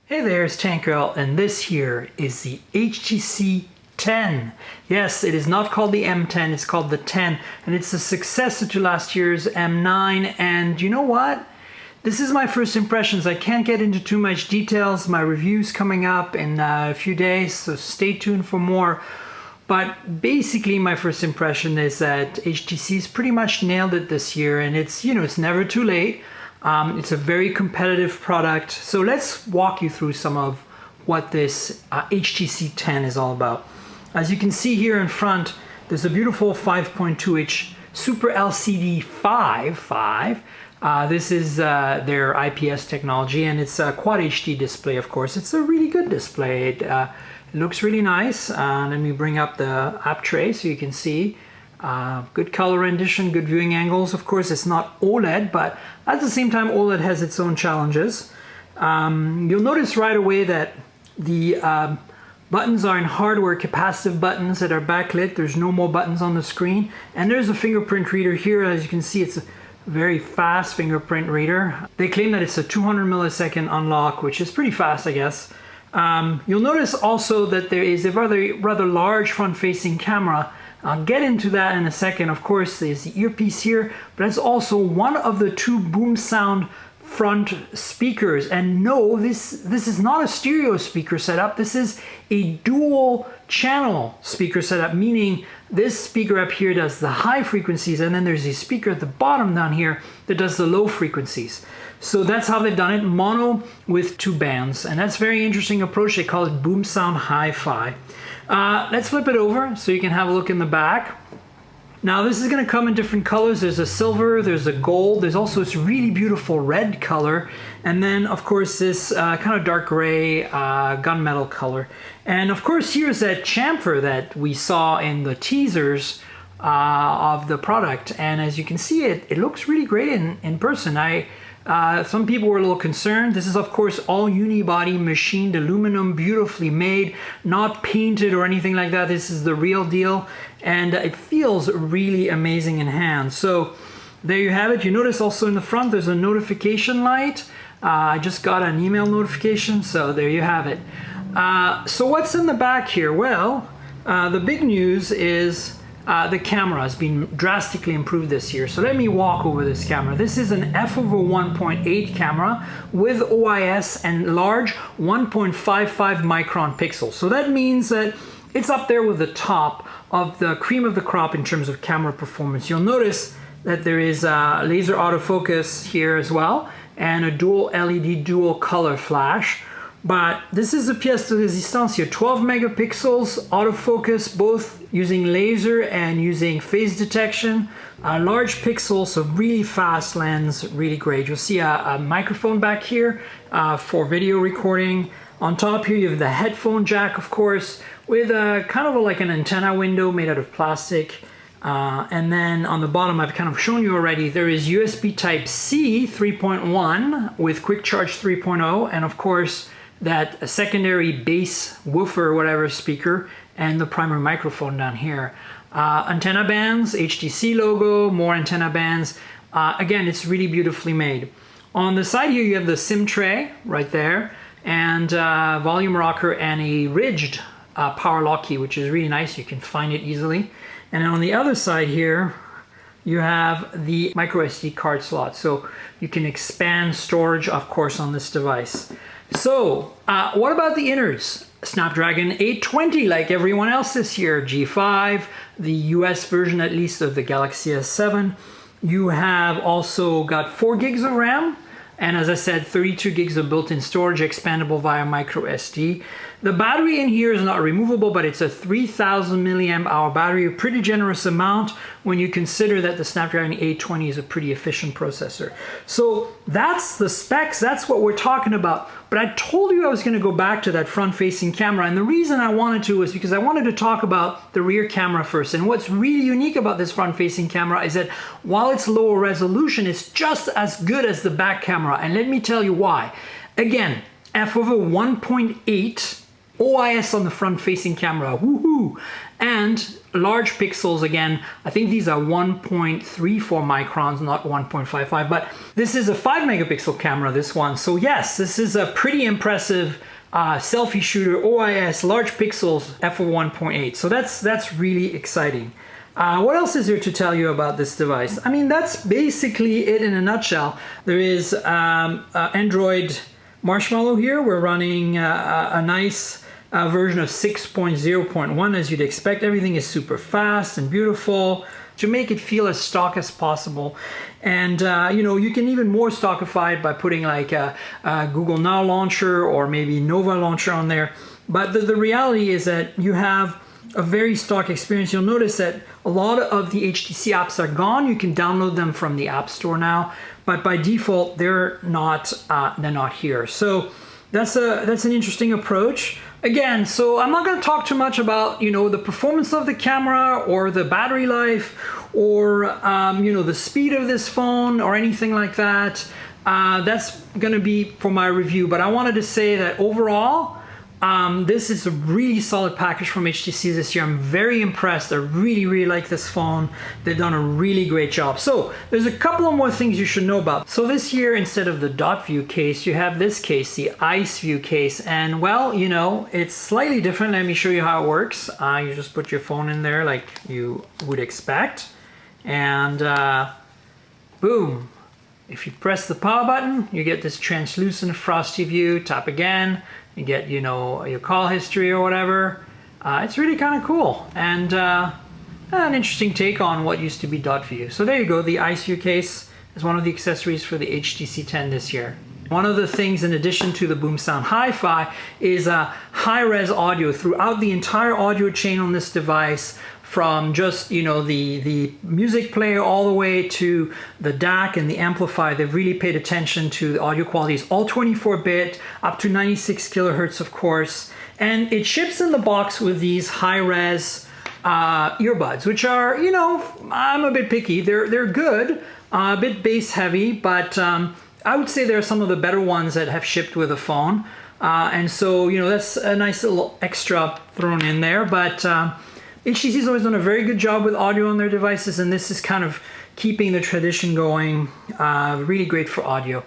Hey there, it's Tankerl, and this here is the HTC 10. Yes, it is not called the M10, it's called the 10, and it's the successor to last year's M9, and you know what? This is my first impressions. I can't get into too much details. My review's coming up in a few days, so stay tuned for more. But basically my first impression is that HTC's pretty much nailed it this year, and it's never too late. It's a very competitive product. So let's walk you through some of what this HTC 10 is all about. As you can see here in front, there's a beautiful 5.2-inch Super LCD 5. This is their IPS technology, and it's a Quad HD display, of course. It's a really good display. It looks really nice. Let me bring up the app tray so you can see. Good color rendition, good viewing angles. Of course, it's not OLED, but at the same time, OLED has its own challenges. You'll notice right away that the buttons are in hardware capacitive buttons that are backlit. There's no more buttons on the screen. And there's a fingerprint reader here. As you can see, it's a very fast fingerprint reader. They claim that it's a 200 millisecond unlock, which is pretty fast, I guess. You'll notice also that there is a rather large front-facing camera. I'll get into that in a second. Of course, there's the earpiece here, but it's also one of the two boom sound front speakers. And no, this is not a stereo speaker setup. This is a dual channel speaker setup, meaning this speaker up here does the high frequencies, and then there's a speaker at the bottom down here that does the low frequencies. So that's how they've done it, mono with two bands. And that's a very interesting approach. They call it boom sound hi-fi. Let's flip it over so you can have a look in the back. Now this is going to come in different colors. There's a silver, there's a gold, there's also this really beautiful red color, and then of course this kind of dark gray gunmetal color. And of course here's that chamfer that we saw in the teasers of the product, and as you can see it looks really great in person. Some people were a little concerned. This is of course all unibody machined aluminum, beautifully made, not painted or anything like that. This is the real deal, and it feels really amazing in hand. So there you have it. You notice also in the front there's a notification light. I just got an email notification, so there you have it. So what's in the back here? Well, the big news is the camera has been drastically improved this year. So let me walk over this camera. This is an f/1.8 camera with OIS and large 1.55 micron pixels. So that means that it's up there with the top of the cream of the crop in terms of camera performance. You'll notice that there is a laser autofocus here as well, and a dual LED dual color flash. But this is a pièce de résistance here, 12 megapixels, autofocus, both using laser and using phase detection. Large pixels, so really fast lens, really great. You'll see a microphone back here for video recording. On top here you have the headphone jack, of course, with a kind of like an antenna window made out of plastic. And then on the bottom, I've kind of shown you already, there is USB Type-C 3.1 with Quick Charge 3.0, and of course, that secondary bass woofer or whatever speaker, and the primary microphone down here. Antenna bands, HTC logo, more antenna bands. Again, it's really beautifully made. On the side here, you have the SIM tray right there, and volume rocker and a ridged power lock key, which is really nice. You can find it easily. And then on the other side here, you have the micro SD card slot. So you can expand storage, of course, on this device. So, what about the innards? Snapdragon 820, like everyone else this year. G5, the US version at least of the Galaxy S7. You have also got 4 gigs of RAM, and as I said, 32 gigs of built-in storage, expandable via micro SD. The battery in here is not removable, but it's a 3000 milliamp hour battery, a pretty generous amount when you consider that the Snapdragon 820 is a pretty efficient processor. So that's the specs, that's what we're talking about. But I told you I was going to go back to that front-facing camera, and the reason I wanted to was because I wanted to talk about the rear camera first. And what's really unique about this front-facing camera is that while it's lower resolution, it's just as good as the back camera. And let me tell you why. Again, f/1.8 OIS on the front-facing camera, woohoo! And large pixels. Again, I think these are 1.34 microns, not 1.55, but this is a 5 megapixel camera, this one. So yes, this is a pretty impressive selfie shooter, OIS, large pixels, f1.8. So that's really exciting. What else is there to tell you about this device? I mean, that's basically it in a nutshell. There is Android Marshmallow here. We're running a nice version of 6.0.1, as you'd expect. Everything is super fast and beautiful to make it feel as stock as possible. And you know, you can even more stockify it by putting like a Google Now launcher or maybe Nova launcher on there. But the reality is that you have a very stock experience. You'll notice that a lot of the HTC apps are gone. You can download them from the App Store now, but by default they're not here. So that's an interesting approach. Again, so I'm not going to talk too much about, you know, the performance of the camera or the battery life or you know, the speed of this phone or anything like that. That's going to be for my review. But I wanted to say that overall, this is a really solid package from HTC this year. I'm very impressed. I really like this phone. They've done a really great job. So there's a couple of more things you should know about. So this year, instead of the dot view case, you have this case, the ice view case. And well, you know, it's slightly different. Let me show you how it works. You just put your phone in there like you would expect. And boom. If you press the power button, you get this translucent frosty view. Tap again, you get, you know, your call history or whatever. It's really kind of cool and an interesting take on what used to be dot view. So there you go. The ice view case is one of the accessories for the HTC 10 this year. One of the things, in addition to the Boom Sound Hi-Fi, is high-res audio throughout the entire audio chain on this device, from just, you know, the music player all the way to the DAC and the amplifier. They've really paid attention to the audio quality. It's all 24-bit, up to 96 kilohertz, of course. And it ships in the box with these high-res earbuds, which are, you know, I'm a bit picky. They're good, a bit bass heavy, but I would say there are some of the better ones that have shipped with a phone. And so, you know, that's a nice little extra thrown in there. But HTC's always done a very good job with audio on their devices, and this is kind of keeping the tradition going. Really great for audio.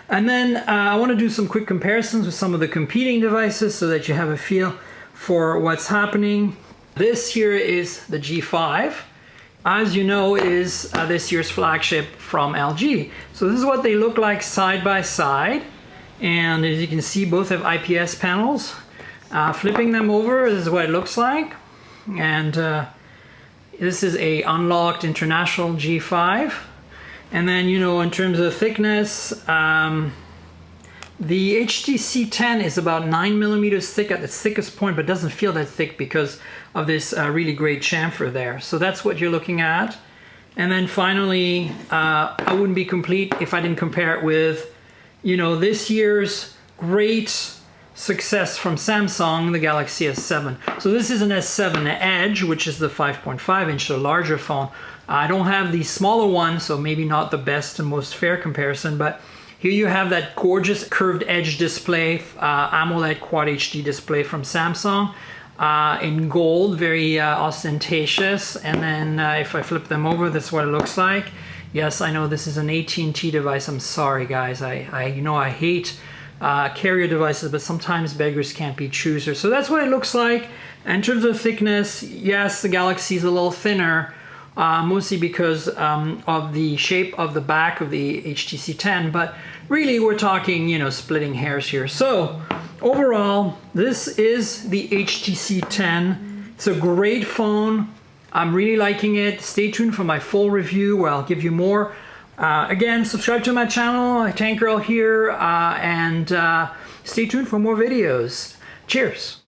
And then I want to do some quick comparisons with some of the competing devices so that you have a feel for what's happening. This here is the G5. As you know, is this year's flagship from LG. So this is what they look like side by side. And as you can see, both have IPS panels. Flipping them over, this is what it looks like. And this is a unlocked international G5. And then, you know, in terms of thickness, the HTC 10 is about 9 millimeters thick at its thickest point, but doesn't feel that thick because of this really great chamfer there. So that's what you're looking at. And then finally, I wouldn't be complete if I didn't compare it with, you know, this year's great success from Samsung, the Galaxy S7. So this is an S7 Edge, which is the 5.5 inch, the larger phone. I don't have the smaller one, so maybe not the best and most fair comparison, but here you have that gorgeous curved edge display, AMOLED Quad HD display from Samsung in gold, very ostentatious. And then if I flip them over, that's what it looks like. Yes, I know this is an AT&T device. I'm sorry, guys. You know I hate carrier devices, but sometimes beggars can't be choosers. So that's what it looks like. In terms of thickness, yes, the Galaxy is a little thinner, mostly because of the shape of the back of the HTC 10, but really we're talking, you know, splitting hairs here. So overall, this is the HTC 10. It's a great phone. I'm really liking it. Stay tuned for my full review where I'll give you more. Again, subscribe to my channel, Tank Girl here, and stay tuned for more videos. Cheers!